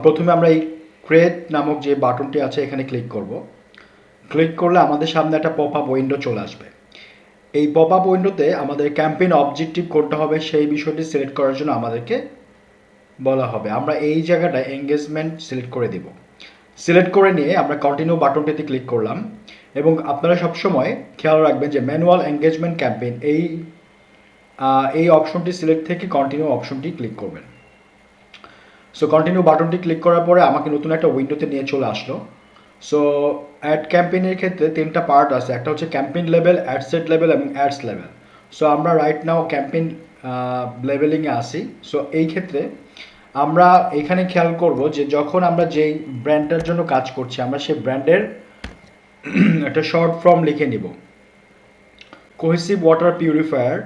প্রথমে আমরা এই ক্রিয়েট নামক যে বাটনটি আছে এখানে ক্লিক করব। ক্লিক করলে আমাদের সামনে একটা পপ আপ উইন্ডো চলে আসবে। এই পপ আপ উইন্ডোতে আমাদের ক্যাম্পেইন অবজেক্টিভ কোনটা হবে সেই বিষয়টি সিলেক্ট করার জন্য আমাদেরকে বলা হবে। আমরা এই জায়গাটায় এঙ্গেজমেন্ট সিলেক্ট করে দিব। সিলেক্ট করে নিয়ে আমরা কন্টিনিউ বাটনটিতে ক্লিক করলাম এবং আপনারা সবসময় খেয়াল রাখবেন যে ম্যানুয়াল এঙ্গেজমেন্ট ক্যাম্পেইন এই অপশনটি সিলেক্ট থেকে কন্টিনিউ অপশনটি ক্লিক করবেন। সো কন্টিনিউ বাটনটি ক্লিক করার পরে আমাকে নতুন একটা উইন্ডোতে নিয়ে চলে আসলো। সো অ্যাড ক্যাম্পেইনের ক্ষেত্রে তিনটা পার্ট আছে, একটা হচ্ছে campaign level, ad set level এবং অ্যাডস লেভেল। সো আমরা রাইট নাও ক্যাম্পেইন লেভেলিংয়ে আসি। সো এই ক্ষেত্রে আমরা এখানে খেয়াল করব যে যখন আমরা যেই ব্র্যান্ডের জন্য কাজ করছি আমরা সেই ব্র্যান্ডের একটা শর্ট ফর্ম লিখে নিব। কোহেসিভ ওয়াটার পিউরিফায়ার,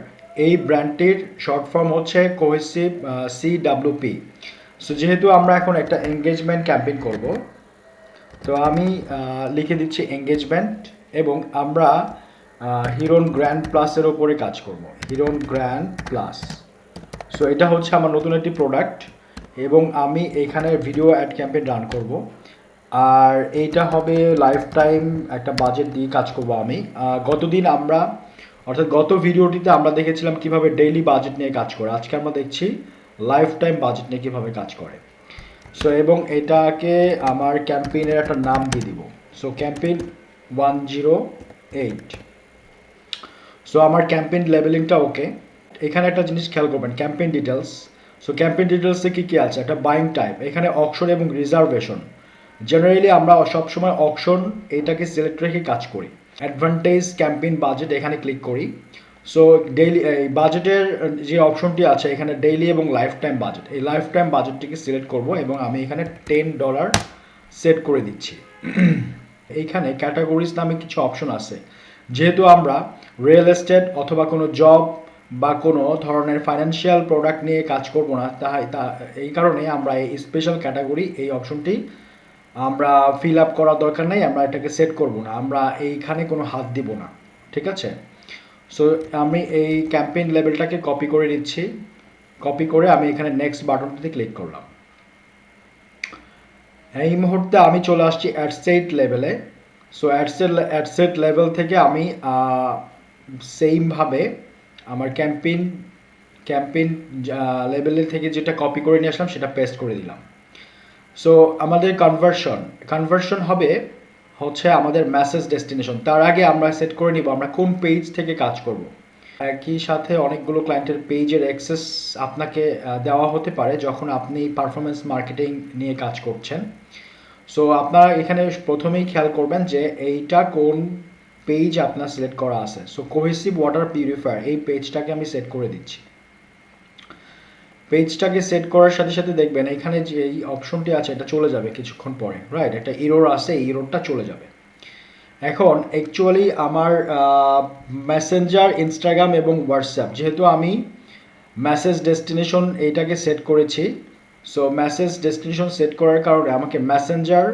এই ব্র্যান্ডটির শর্ট ফর্ম হচ্ছে কোহেসিভ CWP। সো যেহেতু আমরা এখন একটা এঙ্গেজমেন্ট ক্যাম্পেইন করব, তো আমি লিখে দিচ্ছি এঙ্গেজমেন্ট এবং আমরা হিরন গ্র্যান্ড প্লাসের ওপরে কাজ করব। হিরন গ্র্যান্ড প্লাস। সো এটা হচ্ছে আমার নতুন একটি প্রোডাক্ট এবং আমি এখানে ভিডিও অ্যাড ক্যাম্পেইন রান করব। আর এইটা হবে লাইফ টাইম একটা বাজেট দিয়ে কাজ করব আমি। গত ভিডিওটিতে আমরা দেখেছিলাম কিভাবে ডেইলি বাজেট নিয়ে কাজ করে। আজকে আমরা দেখছি লাইফ টাইম বাজেট নিয়ে কীভাবে কাজ করে। সো এবং এটাকে আমার ক্যাম্পেইনের একটা নাম দিয়ে দিব। So campaign 108। সো আমার ক্যাম্পেইন লেবেলিংটা ওকে। এখানে একটা জিনিস খেয়াল করবেন, ক্যাম্পেইন ডিটেলস। সো ক্যাম্পেইন ডিটেলসে কী আছে, একটা বাইং টাইপ, এখানে অকশন এবং রিজার্ভেশন। জেনারেলি আমরা সবসময় অকশন এইটাকে সিলেক্ট রেখে কাজ করি। অ্যাডভান্টেজ ক্যাম্পেইন বাজেট এখানে ক্লিক করি। সো ডেইলি এই বাজেটের যে অপশনটি আছে এখানে ডেইলি এবং লাইফ টাইম বাজেট, এই লাইফ টাইম বাজেটটিকে সিলেক্ট করব এবং আমি এখানে $10 সেট করে দিচ্ছি। এইখানে ক্যাটাগরিজ নামে কিছু অপশন আছে। যেহেতু আমরা রিয়েল এস্টেট অথবা কোনো জব বা কোনো ধরনের ফাইন্যান্সিয়াল প্রোডাক্ট নিয়ে কাজ করব না, এই কারণে আমরা এই স্পেশাল ক্যাটাগরি এই অপশনটি আমরা ফিল আপ করার দরকার নেই, আমরা এটাকে সেট করব না, আমরা এইখানে কোনো হাত দিব না। ঠিক আছে? সো আমি এই ক্যাম্পেইন লেভেলটাকে কপি করে নিচ্ছি। কপি করে আমি এখানে নেক্সট বাটনটিতে ক্লিক করলাম। এই মুহূর্তে আমি চলে আসছি অ্যাডসেট লেভেলে। সো অ্যাডসেট লেভেল থেকে আমি সেইমভাবে আমার ক্যাম্পেইন লেভেলের থেকে যেটা কপি করে নিয়ে আসলাম সেটা পেস্ট করে দিলাম। সো আমাদের কনভার্সন হচ্ছে আমাদের মেসেজ ডেস্টিনেশন। তার আগে আমরা সেট করে নিব আমরা কোন পেজ থেকে কাজ করব। একই সাথে অনেকগুলো ক্লায়েন্টের পেজের অ্যাক্সেস আপনাকে দেওয়া হতে পারে যখন আপনি পারফরমেন্স মার্কেটিং নিয়ে কাজ করছেন। সো আপনারা এখানে প্রথমেই খেয়াল করবেন যে এইটা কোন পেজ আপনার সিলেক্ট করা আছে। সো কোহেসিভ ওয়াটার পিউরিফায়ার, এই পেজটাকে আমি সেট করে দিচ্ছি। পেজটাকে সেট করার সাথে সাথে দেখবেন এখানে যে এই অপশনটি আছে এটা চলে যাবে কিছুক্ষণ পরে, রাইট? একটা এরর আছে, এই এররটা চলে যাবে। এখন অ্যাকচুয়ালি আমার মেসেঞ্জার, ইনস্টাগ্রাম এবং হোয়াটসঅ্যাপ, যেহেতু আমি মেসেজ ডেস্টিনেশন এইটাকে সেট করেছি, সো মেসেজ ডেস্টিনেশন সেট করার কারণে আমাকে মেসেঞ্জার,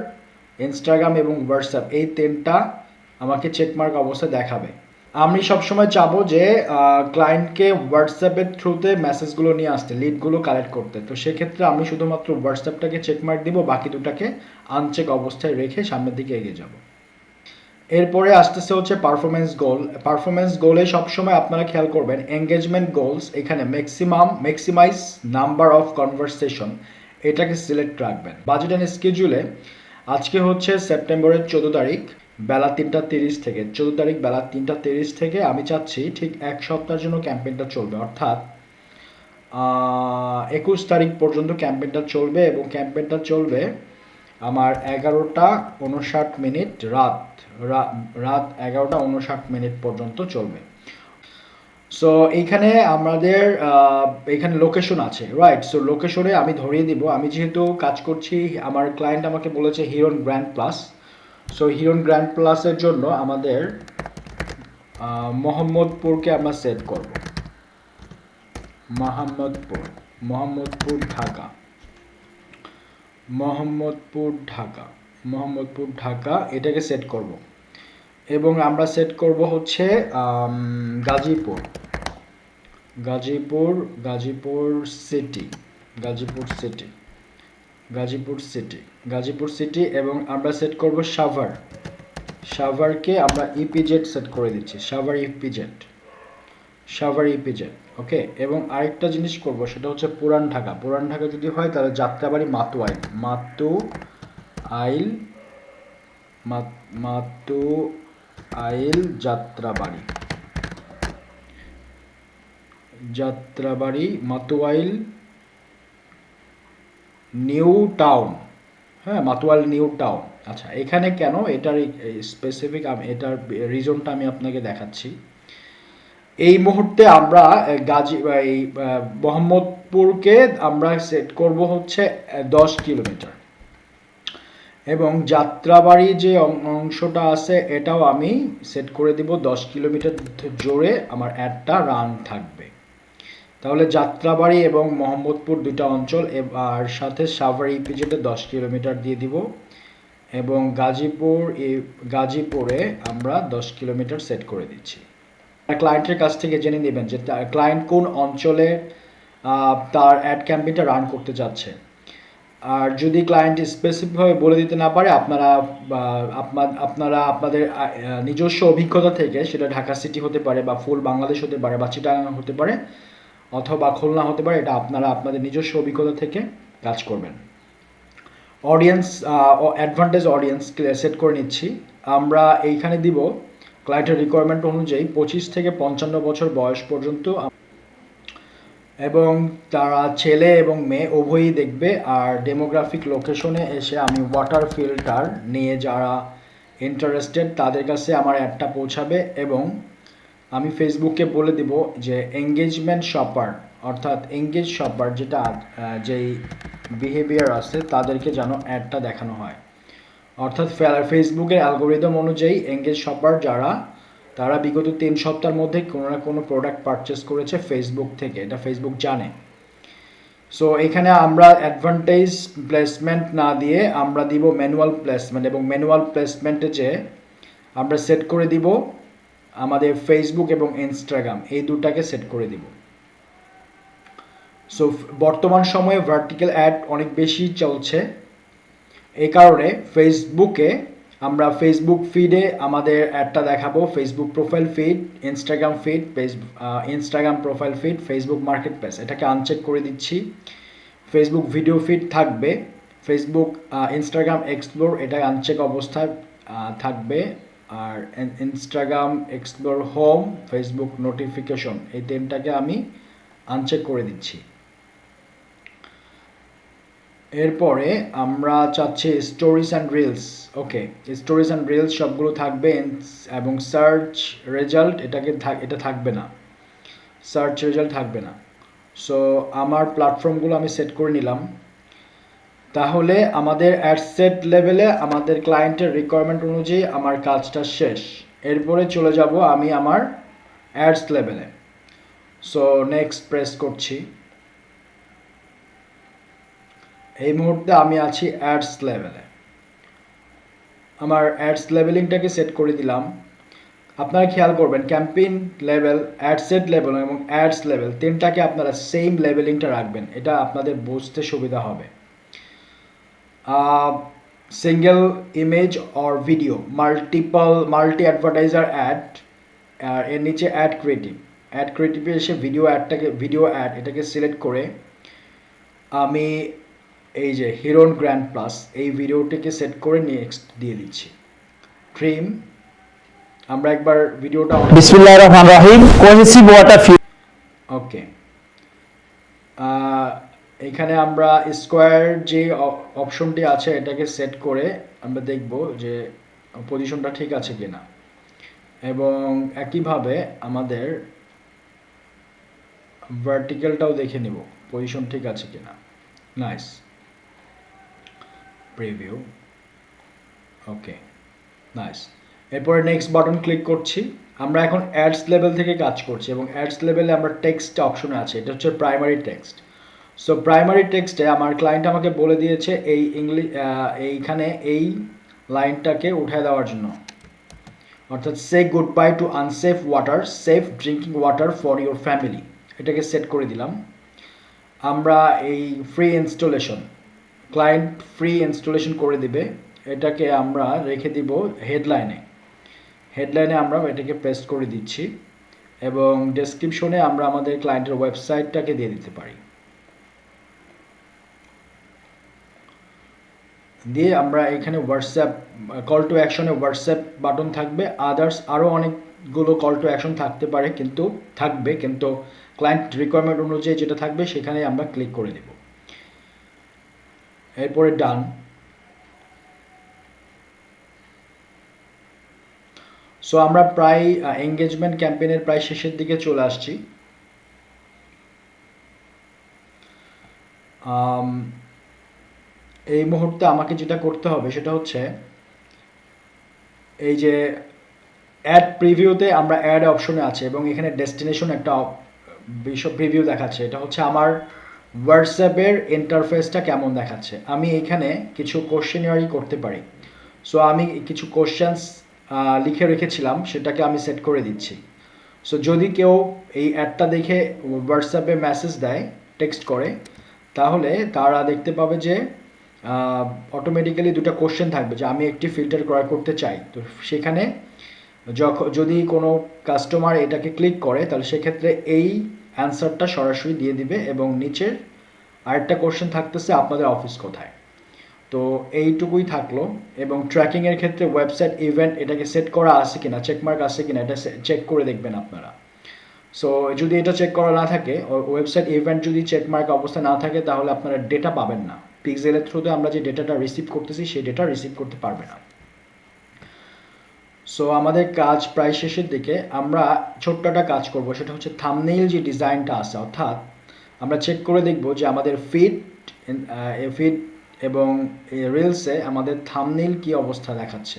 ইনস্টাগ্রাম এবং হোয়াটসঅ্যাপ এই তিনটা আমাকে চেকমার্ক অবস্থায় দেখাবে। আমি সবসময় চাবো যে ক্লায়েন্টকে হোয়াটসঅ্যাপের থ্রুতে মেসেজগুলো নিয়ে আসতে, লিডগুলো কালেক্ট করতে। তো সেক্ষেত্রে আমি শুধুমাত্র হোয়াটসঅ্যাপটাকে চেকমার্ক দিব, বাকি দুটাকে আনচেক অবস্থায় রেখে সামনের দিকে এগিয়ে যাব। এরপরে আসতেছে হচ্ছে পারফরমেন্স গোল। পারফরমেন্স গোলে সবসময় আপনারা খেয়াল করবেন এঙ্গেজমেন্ট গোলস, এখানে ম্যাক্সিমাইজ নাম্বার অফ কনভারসেশন এটাকে সিলেক্ট রাখবেন। বাজেট অ্যান্ড স্কেডিউলে আজকে হচ্ছে সেপ্টেম্বরের 14 তারিখ বেলা 3:30 থেকে, 14 তারিখ বেলা 3:30 থেকে আমি চাচ্ছি ঠিক এক সপ্তাহের জন্য ক্যাম্পেইনটা চলবে, অর্থাৎ 21 তারিখ পর্যন্ত ক্যাম্পেইনটা চলবে এবং ক্যাম্পেইনটা চলবে আমার 11:59 রাত 11:59 পর্যন্ত চলবে। সো এইখানে আমাদের এখানে লোকেশন আছে, রাইট? সো লোকেশনে আমি ধরিয়ে দিব, আমি যেহেতু কাজ করছি, আমার ক্লায়েন্ট আমাকে বলেছে হিরন গ্র্যান্ড প্লাস। সো হিরন গ্র্যান্ড প্লাসের জন্য আমাদের মোহাম্মদপুরকে আমরা সেট করব। মোহাম্মদপুর ঢাকা এটাকে সেট করব এবং আমরা সেট করব হচ্ছে গাজীপুর সিটি। গাজীপুর সিটি এবং আমরা সেট করব সাভারকে আমরা ইপিজেড সেট করে দিচ্ছি, সাভার ইপিজেড। ওকে, এবং আরেকটা জিনিস করব সেটা হচ্ছে পুরান ঢাকা যদি হয় তাহলে যাত্রাবাড়ি মাতুয়াইল মাতুয়াইল নিউ টাউন। হ্যাঁ, মাতুয়াইল নিউ টাউন। আচ্ছা, এখানে কেন, এটার স্পেসিফিক এটার রিজনটা আমি আপনাকে দেখাচ্ছি। এই মুহূর্তে আমরা মোহাম্মদপুরকে আমরা সেট করব হচ্ছে 10 কিলোমিটার, এবং যাত্রাবাড়ি যে অংশটা আছে এটাও আমি সেট করে দিব 10 কিলোমিটার জোরে আমার অ্যাডটা রান থাকবে। তাহলে যাত্রাবাড়ি এবং মোহাম্মদপুর দুইটা অঞ্চল, আর সাথে সাভার ইপিজেডে 10 কিলোমিটার দিয়ে দিব, এবং গাজীপুরে আমরা 10 কিলোমিটার সেট করে দিচ্ছি। ক্লায়েন্টের কাছ থেকে জেনে নেবেন যে ক্লায়েন্ট কোন অঞ্চলে তার অ্যাড ক্যাম্পেইনটা রান করতে যাচ্ছে। আর যদি ক্লায়েন্ট স্পেসিফিকভাবে বলে দিতে না পারে, আপনারা আপনাদের নিজস্ব অভিজ্ঞতা থেকে, সেটা ঢাকা সিটি হতে পারে বা ফুল বাংলাদেশ হতে পারে বা চিটাগাং হতে পারে অথবা খুলনা হতে পারে, এটা আপনারা আপনাদের নিজস্ব অভিজ্ঞতা থেকে কাজ করবেন। অডিয়েন্স অ্যাডভান্টেজ অডিয়েন্স সেট করে নিচ্ছি। আমরা এইখানে দিব ক্লায়েন্টের রিকোয়ারমেন্ট অনুযায়ী 25 থেকে 55 বছর বয়স পর্যন্ত, এবং তারা ছেলে এবং মেয়ে উভয়ই দেখবে। আর ডেমোগ্রাফিক লোকেশনে এসে আমি ওয়াটার ফিল্টার নিয়ে যারা ইন্টারেস্টেড তাদের কাছে আমার অ্যাডটা পৌঁছাবে, এবং আমি ফেসবুকে বলে দিব যে এঙ্গেজমেন্ট শপার, অর্থাৎ এঙ্গেজ শপার যেই বিহেভিয়ার আছে তাদেরকে যেন অ্যাডটা দেখানো হয়। অর্থাৎ ফেসবুকের অ্যালগোরিদম অনুযায়ী এঙ্গেজ শপার যারা, তারা বিগত 3 সপ্তাহের মধ্যে কোনো না কোনো প্রোডাক্ট পারচেস করেছে ফেসবুক থেকে, এটা ফেসবুক জানে। সো এখানে আমরা অ্যাডভান্টেজ প্লেসমেন্ট না দিয়ে আমরা দিব ম্যানুয়াল প্লেসমেন্ট, এবং ম্যানুয়াল প্লেসমেন্টে যে আমরা সেট করে দিব আমাদের ফেসবুক এবং ইনস্টাগ্রাম, এই দুটাকে সেট করে দিব। সো বর্তমান সময়ে ভার্টিক্যাল অ্যাড অনেক বেশি চলছে, এই কারণে ফেসবুকে আমরা ফেসবুক ফিডে আমাদের অ্যাডটা দেখাবো, Facebook profile feed, Instagram profile feed, Facebook marketplace, এটাকে আনচেক করে দিচ্ছি। ফেসবুক ভিডিও ফিড থাকবে, ফেসবুক ইনস্টাগ্রাম এক্সপ্লোর এটা আনচেক অবস্থায় থাকবে, আর Instagram explore home, Facebook notification, এই তিনটাকে আমি আনচেক করে দিচ্ছি। এরপরে আমরা চাচ্ছি stories and reels. Okay, stories and reels সবগুলো থাকবে, এবং সার্চ রেজাল্ট এটা থাকবে না, সার্চ রেজাল্ট থাকবে না। সো আমার প্ল্যাটফর্মগুলো আমি সেট করে নিলাম। তাহলে আমাদের অ্যাডসেট লেভেলে আমাদের ক্লায়েন্টের রিকোয়ারমেন্ট অনুযায়ী আমার কাজটা শেষ। এরপরে চলে যাব আমি আমার অ্যাডস লেভেলে। সো নেক্সট প্রেস করছি। এই মুহূর্তে আমি আছি অ্যাডস লেভেলে, আমার অ্যাডস লেভেলিংটাকে সেট করে দিলাম। আপনারা খেয়াল করবেন ক্যাম্পেইন লেভেল, অ্যাডসেট লেভেল এবং অ্যাডস লেভেল তিনটাকে আপনারা সেম লেভেলিংটা রাখবেন, এটা আপনাদের বুঝতে সুবিধা হবে। Single image or video, multi advertiser ad, আর এর নিচে অ্যাড ক্রিয়েটিভে এসে ভিডিও অ্যাড এটাকে সিলেক্ট করে আমি এই যে হিরোন গ্র্যান্ড প্লাস এই ভিডিওটিকে সেট করে নেক্সট দিয়ে দিচ্ছি। ট্রিম, আমরা একবার ভিডিওটা বিসমিল্লাহির রহমানির রহিম, কোহেসিভ ওয়াটার ফিল। ওকে, এখানে আমরা স্কোয়ার যে অপশনটি আছে এটাকে সেট করে আমরা দেখব যে পজিশনটা ঠিক আছে কিনা, এবং একইভাবে আমাদের ভার্টিক্যালটাও দেখে নিব পজিশন ঠিক আছে কিনা। Nice, preview. Okay, nice. এরপরে নেক্সট বাটন ক্লিক করছি। আমরা এখন অ্যাডস লেভেল থেকে কাজ করছি, এবং অ্যাডস লেভেলে আমরা টেক্সট অপশনে আছে, এটা হচ্ছে প্রাইমারি টেক্সট। সো প্রাইমারি টেক্সটে আমার ক্লায়েন্ট আমাকে বলে দিয়েছে এইখানে এই লাইনটাকে উঠায় দেওয়ার জন্য, অর্থাৎ সে goodbye to unsafe water, safe drinking water for your family, এটাকে সেট করে দিলাম। আমরা এই free installation client free installation করে দিবে, এটাকে আমরা রেখে দিব হেডলাইনে আমরা এটাকে পেস্ট করে দিচ্ছি এবং ডেসক্রিপশনে আমরা আমাদের ক্লায়েন্টের ওয়েবসাইটটাকে দিয়ে দিতে পারি। দিয়ে আমরা এখানে হোয়াটসঅ্যাপ কল টু অ্যাকশনে হোয়াটসঅ্যাপ বাটন থাকবে, আদার্স আরও অনেকগুলো কল টু অ্যাকশন থাকতে পারে, কিন্তু ক্লায়েন্ট রিকোয়ারমেন্ট অনুযায়ী যেটা থাকবে সেখানে আমরা ক্লিক করে দেব। এরপরে ডান। সো আমরা প্রায় এঙ্গেজমেন্ট ক্যাম্পেইনের প্রায় শেষের দিকে চলে আসছি। এই মুহূর্তে আমাকে যেটা করতে হবে সেটা হচ্ছে এই যে অ্যাড প্রিভিউতে আমরা অ্যাড অপশনে আছে এবং এখানে ডেস্টিনেশন একটা প্রিভিউ দেখাচ্ছে। এটা হচ্ছে আমার হোয়াটসঅ্যাপের ইন্টারফেসটা কেমন দেখাচ্ছে। আমি এখানে কিছু কোশ্চেনারি করতে পারি। সো আমি কিছু কোশ্চেন্স লিখে রেখেছিলাম, সেটাকে আমি সেট করে দিচ্ছি। সো যদি কেউ এই অ্যাডটা দেখে হোয়াটসঅ্যাপে মেসেজ দেয়, টেক্সট করে, তাহলে তারা দেখতে পাবে যে অটোমেটিক্যালি দুটো কোশ্চেন থাকবে যে আমি একটি ফিল্টার ক্রয় করতে চাই। তো সেখানে যদি কোনো কাস্টমার এটাকে ক্লিক করে তাহলে সেক্ষেত্রে এই অ্যান্সারটা সরাসরি দিয়ে দিবে এবং নিচের আরেকটা কোশ্চেন থাকতেছে আপনাদের অফিস কোথায়। তো এইটুকুই থাকলো। এবং ট্র্যাকিংয়ের ক্ষেত্রে ওয়েবসাইট ইভেন্ট এটাকে সেট করা আছে কিনা, চেকমার্ক আছে কিনা, এটা চেক করে দেখবেন আপনারা। সো যদি এটা চেক করা না থাকে, ওয়েবসাইট ইভেন্ট যদি চেকমার্ক অবস্থা না থাকে, তাহলে আপনারা ডেটা পাবেন না। পিক্সেলের থ্রুতে আমরা যে ডেটাটা রিসিভ করতেছি সেই ডেটা রিসিভ করতে পারবে না। সো আমাদের কাজ প্রায় শেষের দিকে। আমরা ছোট্ট একটা কাজ করব, সেটা হচ্ছে থাম্বনেইল যে ডিজাইনটা আছে, অর্থাৎ আমরা চেক করে দেখব যে আমাদের ফিড এবং রিলসে আমাদের থাম্বনেইল কি অবস্থা দেখাচ্ছে।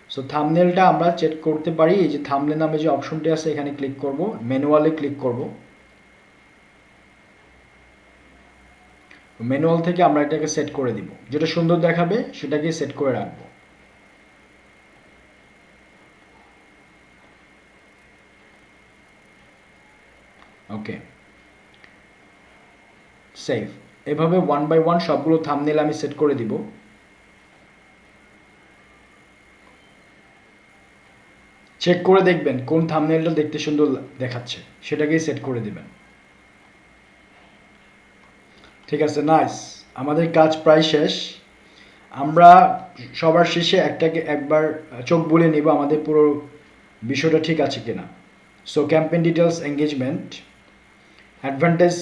সো থাম্বনেইলটা আমরা চেক করতে পারি। এই যে থাম্বনেইল নামে যে অপশনটি আছে এখানে ক্লিক করব, ম্যানুয়ালে ক্লিক করব। ম্যানুয়াল থেকে আমরা এটাকে সেট করে দিব, যেটা সুন্দর দেখাবে সেটাকে সেট করে রাখবো। ওকে, সেভ। এভাবে 1 বাই 1 সবগুলো থাম্বনেইল আমি সেট করে দিব। চেক করে দেখবেন কোন থাম্বনেইলটা দেখতে সুন্দর দেখাচ্ছে, সেটাকেই সেট করে দিবেন। ঠিক আছে, নাইস। আমাদের কাজ প্রায় শেষ। আমরা সবার শেষে একবার চোখ বুলিয়ে নিব আমাদের পুরো বিষয়টা ঠিক আছে কিনা। So campaign details, engagement, advantage,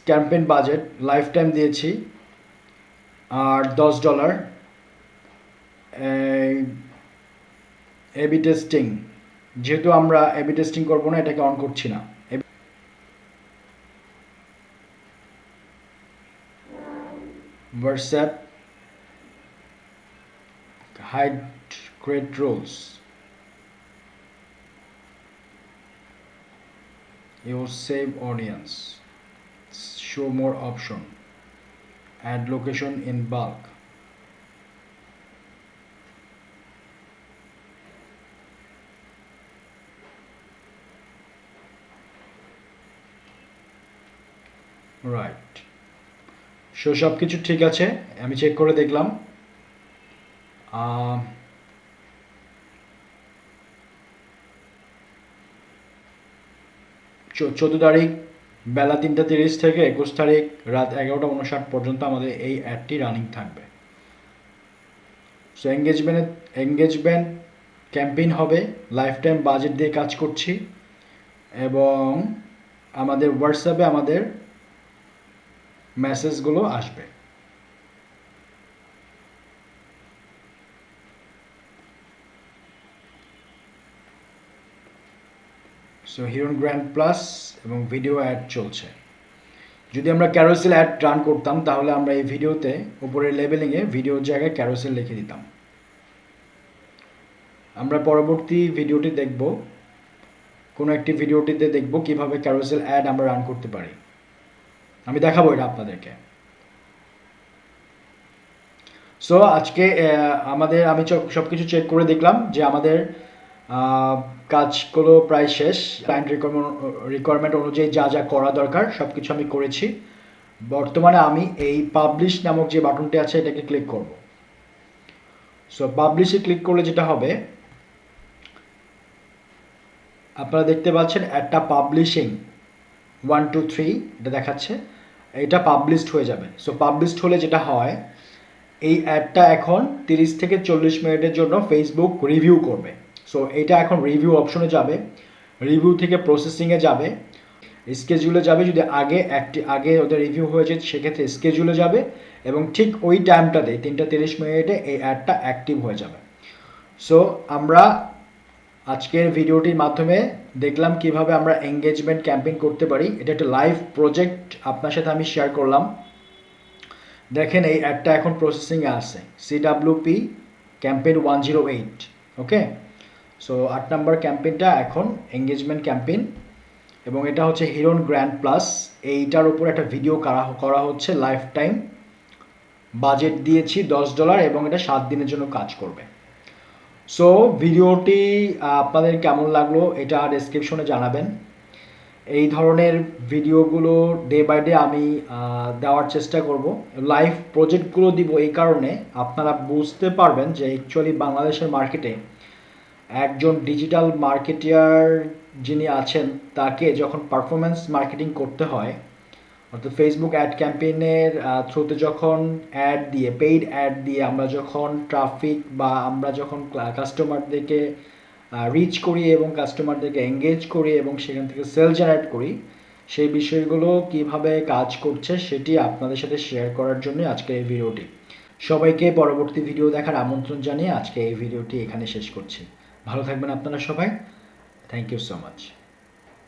campaign budget, life time দিয়েছি আর $10। এবি টেস্টিং, যেহেতু আমরা এবি টেস্টিং করবো না, এটাকে অন করছি না। WhatsApp hide create rules, you save audience, show more option, add location in bulk. Right. সব কিছু ঠিক আছে, আমি চেক করে দেখলাম। 14 তারিখ বেলা 3:30 থেকে 21 তারিখ রাত 11:59 পর্যন্ত আমাদের এই অ্যাডটি রানিং থাকবে। সো এঙ্গেজমেন্ট ক্যাম্পেইন হবে, লাইফ টাইম বাজেট দিয়ে কাজ করছি এবং আমাদের হোয়াটসঅ্যাপে আমাদের মেসেজগুলো আসবে। সো হিরন গ্র্যান্ড প্লাস এবং ভিডিও অ্যাড চলছে। যদি আমরা ক্যারোসেল অ্যাড রান করতাম তাহলে আমরা এই ভিডিওতে উপরের লেবেলিংয়ে ভিডিওর জায়গায় ক্যারোসেল লিখে দিতাম। আমরা পরবর্তী ভিডিওটি দেখব, কোনো একটি ভিডিওটিতে দেখব কিভাবে ক্যারোসেল অ্যাড আমরা রান করতে পারি। আমি দেখাবো এটা আপনাদেরকে। সো আজকে আমি সব কিছু চেক করে দেখলাম যে আমাদের কাজগুলো প্রায় শেষ। ক্লায়েন্ট রিকোয়ারমেন্ট অনুযায়ী যা যা করা দরকার সব কিছু আমি করেছি। বর্তমানে আমি এই পাবলিশ নামক যে বাটনটি আছে এটাকে ক্লিক করব। সো পাবলিশে ক্লিক করলে যেটা হবে, আপনারা দেখতে পাচ্ছেন একটা পাবলিশিং 1 2 3 এটা দেখাচ্ছে, এটা পাবলিশড হয়ে যাবে। সো পাবলিশড হলে যেটা হয়, এই অ্যাডটা এখন 30 থেকে 40 মিনিটের জন্য ফেসবুক রিভিউ করবে। সো এটা এখন রিভিউ অপশনে যাবে, রিভিউ থেকে প্রসেসিংয়ে যাবে, স্কেজুলে যাবে। যদি আগে ওদের রিভিউ হয়ে যায় সেক্ষেত্রে স্কেজুলে যাবে, এবং ঠিক ওই টাইমটাতে 3:30 মিনিটে এই অ্যাডটা অ্যাক্টিভ হয়ে যাবে। সো আমরা আজকের ভিডিওটির মাধ্যমে দেখলাম কিভাবে আমরা এঙ্গেজমেন্ট ক্যাম্পেইন করতে পারি। এটা একটা লাইভ প্রজেক্ট আপনার সাথে আমি শেয়ার করলাম। দেখেন এই অ্যাডটা এখন প্রসেসিংয়ে আছে, CWP ক্যাম্পেইন 108। ওকে, সো 8 নাম্বার ক্যাম্পেইনটা এখন এঙ্গেজমেন্ট ক্যাম্পেইন, এবং এটা হচ্ছে হিরন গ্র্যান্ড প্লাস। এইটার উপর একটা ভিডিও করা হচ্ছে লাইফ টাইম, বাজেট দিয়েছি $10 এবং এটা 7 দিনের জন্য কাজ করবে। সো ভিডিওটি আপনাদের কেমন লাগলো এটা ডেসক্রিপশনে জানাবেন। এই ধরনের ভিডিওগুলো ডে বাই ডে আমি দেওয়ার চেষ্টা করব। লাইভ প্রজেক্টগুলো দিব এই কারণে আপনারা বুঝতে পারবেন যে অ্যাকচুয়ালি বাংলাদেশের মার্কেটে একজন ডিজিটাল মার্কেটিয়ার যিনি আছেন তাকে যখন পারফরমেন্স মার্কেটিং করতে হয়, অর্থাৎ ফেসবুক অ্যাড ক্যাম্পেইনের থ্রুতে যখন অ্যাড দিয়ে, পেইড অ্যাড দিয়ে আমরা যখন ট্রাফিক বা আমরা যখন কাস্টমারদেরকে রিচ করি এবং কাস্টমারদেরকে এঙ্গেজ করি এবং সেখান থেকে সেল জেনারেট করি, সেই বিষয়গুলো কিভাবে কাজ করছে সেটি আপনাদের সাথে শেয়ার করার জন্য আজকে এই ভিডিওটি। সবাইকে পরবর্তী ভিডিও দেখার আমন্ত্রণ জানিয়ে আজকে এই ভিডিওটি এখানে শেষ করছি। ভালো থাকবেন আপনারা সবাই। Thank you so much.